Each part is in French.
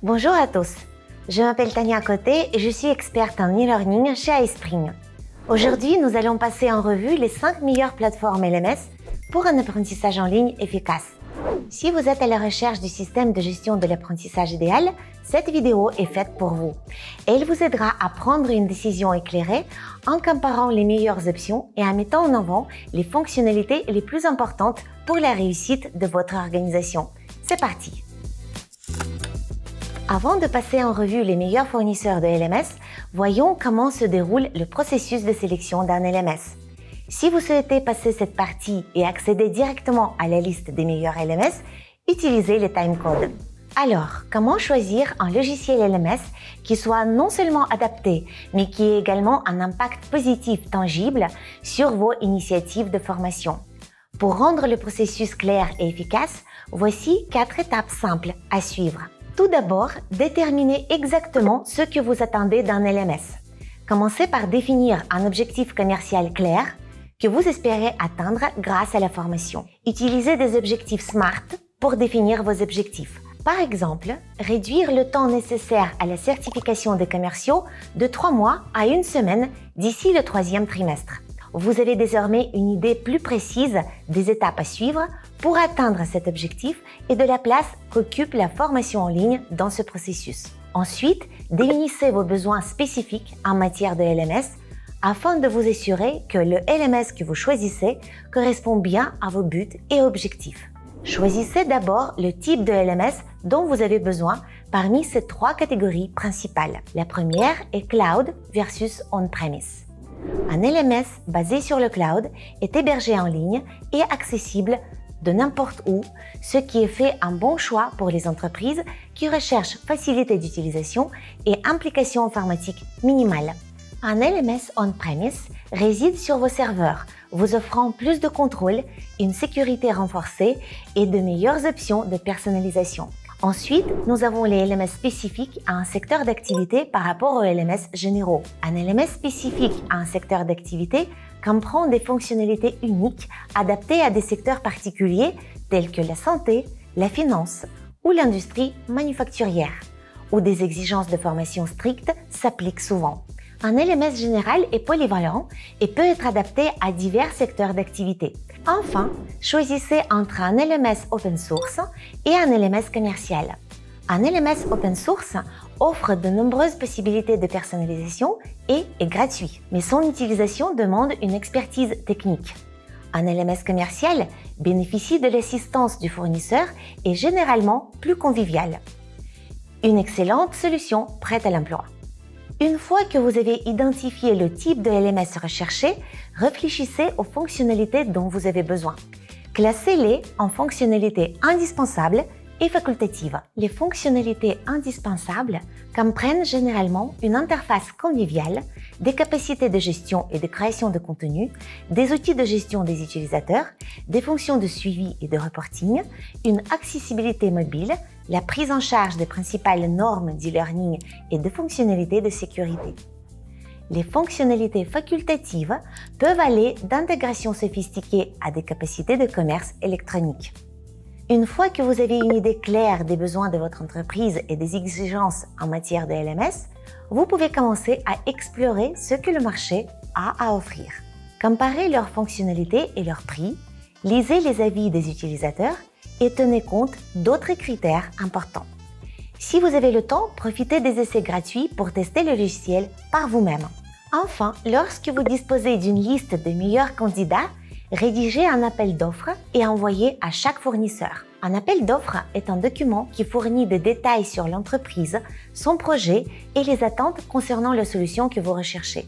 Bonjour à tous, je m'appelle Tania Côté et je suis experte en e-learning chez iSpring. Aujourd'hui, nous allons passer en revue les 5 meilleures plateformes LMS pour un apprentissage en ligne efficace. Si vous êtes à la recherche du système de gestion de l'apprentissage idéal, cette vidéo est faite pour vous et elle vous aidera à prendre une décision éclairée en comparant les meilleures options et en mettant en avant les fonctionnalités les plus importantes pour la réussite de votre organisation. C'est parti! Avant de passer en revue les meilleurs fournisseurs de LMS, voyons comment se déroule le processus de sélection d'un LMS. Si vous souhaitez passer cette partie et accéder directement à la liste des meilleurs LMS, utilisez les timecodes. Alors, comment choisir un logiciel LMS qui soit non seulement adapté, mais qui ait également un impact positif tangible sur vos initiatives de formation? Pour rendre le processus clair et efficace, voici 4 étapes simples à suivre. Tout d'abord, déterminez exactement ce que vous attendez d'un LMS. Commencez par définir un objectif commercial clair que vous espérez atteindre grâce à la formation. Utilisez des objectifs SMART pour définir vos objectifs. Par exemple, réduire le temps nécessaire à la certification des commerciaux de 3 mois à 1 semaine d'ici le 3e trimestre. Vous avez désormais une idée plus précise des étapes à suivre pour atteindre cet objectif et de la place qu'occupe la formation en ligne dans ce processus. Ensuite, définissez vos besoins spécifiques en matière de LMS afin de vous assurer que le LMS que vous choisissez correspond bien à vos buts et objectifs. Choisissez d'abord le type de LMS dont vous avez besoin parmi ces 3 catégories principales. La première est Cloud versus On-Premise. Un LMS basé sur le cloud est hébergé en ligne et accessible de n'importe où, ce qui est fait un bon choix pour les entreprises qui recherchent facilité d'utilisation et implication informatique minimale. Un LMS on-premise réside sur vos serveurs, vous offrant plus de contrôle, une sécurité renforcée et de meilleures options de personnalisation. Ensuite, nous avons les LMS spécifiques à un secteur d'activité par rapport aux LMS généraux. Un LMS spécifique à un secteur d'activité comprend des fonctionnalités uniques adaptées à des secteurs particuliers tels que la santé, la finance ou l'industrie manufacturière, où des exigences de formation strictes s'appliquent souvent. Un LMS général est polyvalent et peut être adapté à divers secteurs d'activité. Enfin, choisissez entre un LMS open source et un LMS commercial. Un LMS open source offre de nombreuses possibilités de personnalisation et est gratuit, mais son utilisation demande une expertise technique. Un LMS commercial bénéficie de l'assistance du fournisseur et est généralement plus convivial. Une excellente solution prête à l'emploi. Une fois que vous avez identifié le type de LMS recherché, réfléchissez aux fonctionnalités dont vous avez besoin. Classez-les en fonctionnalités indispensables et facultatives. Les fonctionnalités indispensables comprennent généralement une interface conviviale, des capacités de gestion et de création de contenu, des outils de gestion des utilisateurs, des fonctions de suivi et de reporting, une accessibilité mobile, la prise en charge des principales normes d'e-learning et de fonctionnalités de sécurité. Les fonctionnalités facultatives peuvent aller d'intégration sophistiquée à des capacités de commerce électronique. Une fois que vous avez une idée claire des besoins de votre entreprise et des exigences en matière de LMS, vous pouvez commencer à explorer ce que le marché a à offrir. Comparez leurs fonctionnalités et leurs prix, lisez les avis des utilisateurs et tenez compte d'autres critères importants. Si vous avez le temps, profitez des essais gratuits pour tester le logiciel par vous-même. Enfin, lorsque vous disposez d'une liste de meilleurs candidats, rédigez un appel d'offres et envoyez à chaque fournisseur. Un appel d'offres est un document qui fournit des détails sur l'entreprise, son projet et les attentes concernant la solution que vous recherchez.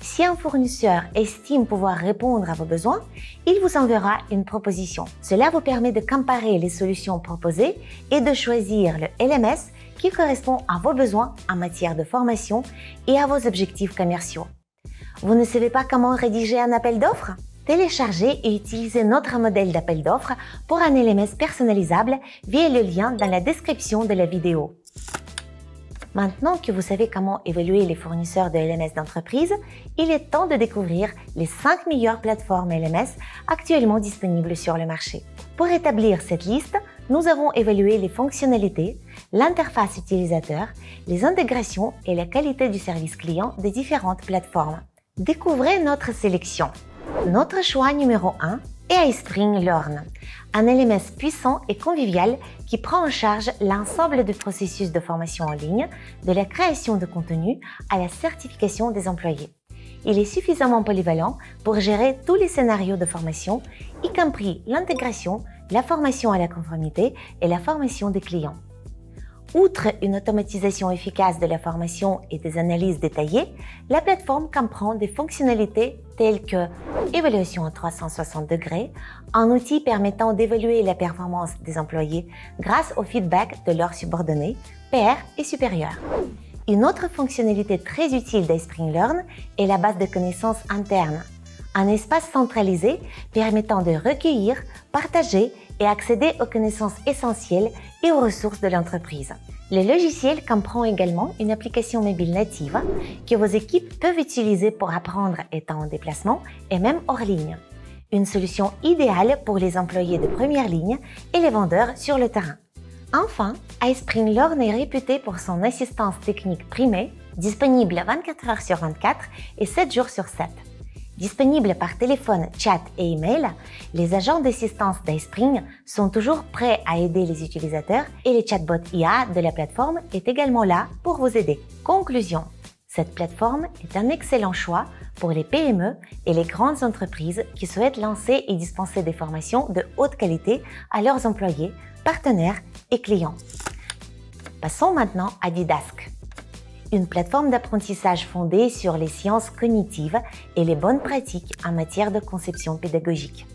Si un fournisseur estime pouvoir répondre à vos besoins, il vous enverra une proposition. Cela vous permet de comparer les solutions proposées et de choisir le LMS qui correspond à vos besoins en matière de formation et à vos objectifs commerciaux. Vous ne savez pas comment rédiger un appel d'offres? Téléchargez et utilisez notre modèle d'appel d'offres pour un LMS personnalisable via le lien dans la description de la vidéo. Maintenant que vous savez comment évaluer les fournisseurs de LMS d'entreprise, il est temps de découvrir les 5 meilleures plateformes LMS actuellement disponibles sur le marché. Pour établir cette liste, nous avons évalué les fonctionnalités, l'interface utilisateur, les intégrations et la qualité du service client des différentes plateformes. Découvrez notre sélection. Notre choix numéro 1 est iSpring Learn, un LMS puissant et convivial qui prend en charge l'ensemble du processus de formation en ligne, de la création de contenu à la certification des employés. Il est suffisamment polyvalent pour gérer tous les scénarios de formation, y compris l'intégration, la formation à la conformité et la formation des clients. Outre une automatisation efficace de la formation et des analyses détaillées, la plateforme comprend des fonctionnalités telles que évaluation en 360 degrés, un outil permettant d'évaluer la performance des employés grâce au feedback de leurs subordonnés, pairs et supérieurs. Une autre fonctionnalité très utile d'iSpring Learn est la base de connaissances interne, un espace centralisé permettant de recueillir, partager et accéder aux connaissances essentielles et aux ressources de l'entreprise. Le logiciel comprend également une application mobile native que vos équipes peuvent utiliser pour apprendre étant en déplacement et même hors ligne. Une solution idéale pour les employés de première ligne et les vendeurs sur le terrain. Enfin, iSpring Learn est réputé pour son assistance technique primée, disponible 24 heures sur 24 et 7 jours sur 7. Disponible par téléphone, chat et email, les agents d'assistance d'iSpring sont toujours prêts à aider les utilisateurs et le chatbot IA de la plateforme est également là pour vous aider. Conclusion. Cette plateforme est un excellent choix pour les PME et les grandes entreprises qui souhaitent lancer et dispenser des formations de haute qualité à leurs employés, partenaires et clients. Passons maintenant à Didask. Une plateforme d'apprentissage fondée sur les sciences cognitives et les bonnes pratiques en matière de conception pédagogique.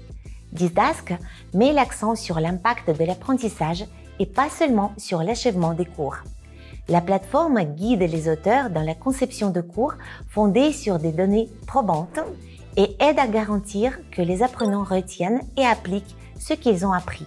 Didask met l'accent sur l'impact de l'apprentissage et pas seulement sur l'achèvement des cours. La plateforme guide les auteurs dans la conception de cours fondée sur des données probantes et aide à garantir que les apprenants retiennent et appliquent ce qu'ils ont appris.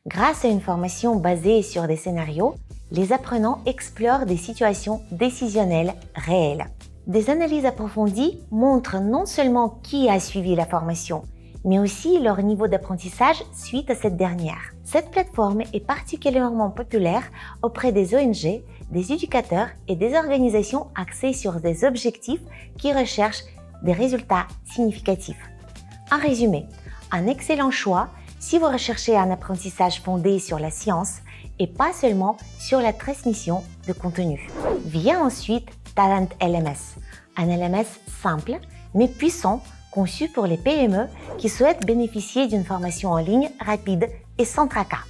Grâce à une formation basée sur des scénarios, les apprenants explorent des situations décisionnelles réelles. Des analyses approfondies montrent non seulement qui a suivi la formation, mais aussi leur niveau d'apprentissage suite à cette dernière. Cette plateforme est particulièrement populaire auprès des ONG, des éducateurs et des organisations axées sur des objectifs qui recherchent des résultats significatifs. En résumé, un excellent choix si vous recherchez un apprentissage fondé sur la science et pas seulement sur la transmission de contenu. Vient ensuite Talent LMS, un LMS simple mais puissant conçu pour les PME qui souhaitent bénéficier d'une formation en ligne rapide et sans tracas.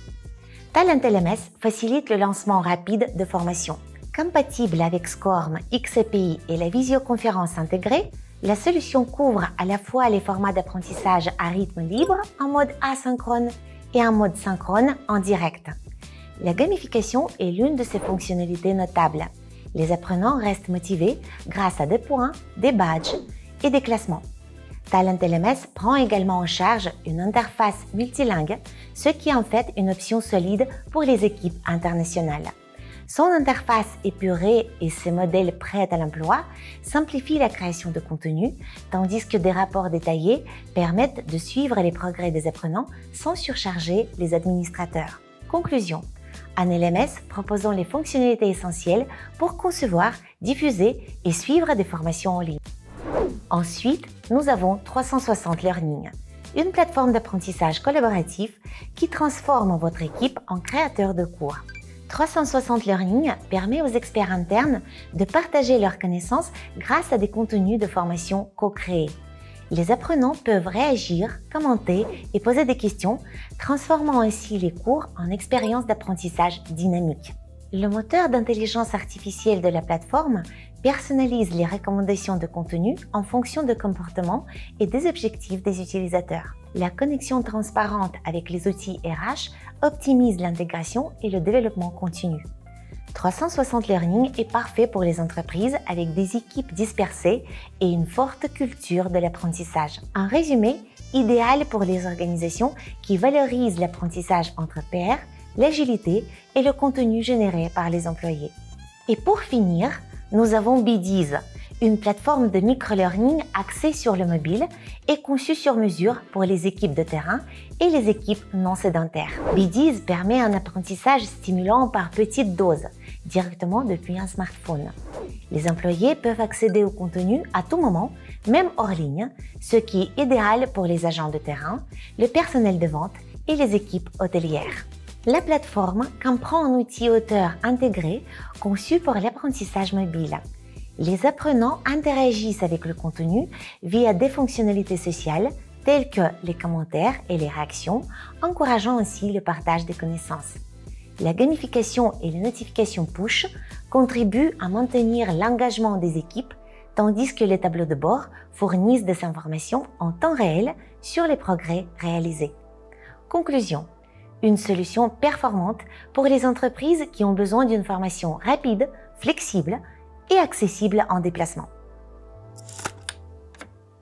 Talent LMS facilite le lancement rapide de formations. Compatible avec SCORM, XAPI et la visioconférence intégrée, la solution couvre à la fois les formats d'apprentissage à rythme libre en mode asynchrone et en mode synchrone en direct. La gamification est l'une de ses fonctionnalités notables. Les apprenants restent motivés grâce à des points, des badges et des classements. Talent LMS prend également en charge une interface multilingue, ce qui en fait une option solide pour les équipes internationales. Son interface épurée et ses modèles prêts à l'emploi simplifient la création de contenu, tandis que des rapports détaillés permettent de suivre les progrès des apprenants sans surcharger les administrateurs. Conclusion. Un LMS proposant les fonctionnalités essentielles pour concevoir, diffuser et suivre des formations en ligne. Ensuite, nous avons 360 Learning, une plateforme d'apprentissage collaboratif qui transforme votre équipe en créateur de cours. 360 Learning permet aux experts internes de partager leurs connaissances grâce à des contenus de formation co-créés. Les apprenants peuvent réagir, commenter et poser des questions, transformant ainsi les cours en expériences d'apprentissage dynamiques. Le moteur d'intelligence artificielle de la plateforme personnalise les recommandations de contenu en fonction de comportements et des objectifs des utilisateurs. La connexion transparente avec les outils RH optimise l'intégration et le développement continu. 360 Learning est parfait pour les entreprises avec des équipes dispersées et une forte culture de l'apprentissage. En résumé, idéal pour les organisations qui valorisent l'apprentissage entre pairs, l'agilité et le contenu généré par les employés. Et pour finir, nous avons Bidiz, une plateforme de microlearning axée sur le mobile et conçue sur mesure pour les équipes de terrain et les équipes non sédentaires. Beediz permet un apprentissage stimulant par petites doses, directement depuis un smartphone. Les employés peuvent accéder au contenu à tout moment, même hors ligne, ce qui est idéal pour les agents de terrain, le personnel de vente et les équipes hôtelières. La plateforme comprend un outil auteur intégré conçu pour l'apprentissage mobile. Les apprenants interagissent avec le contenu via des fonctionnalités sociales telles que les commentaires et les réactions, encourageant ainsi le partage des connaissances. La gamification et les notifications push contribuent à maintenir l'engagement des équipes, tandis que les tableaux de bord fournissent des informations en temps réel sur les progrès réalisés. Conclusion. Une solution performante pour les entreprises qui ont besoin d'une formation rapide, flexible et accessible en déplacement.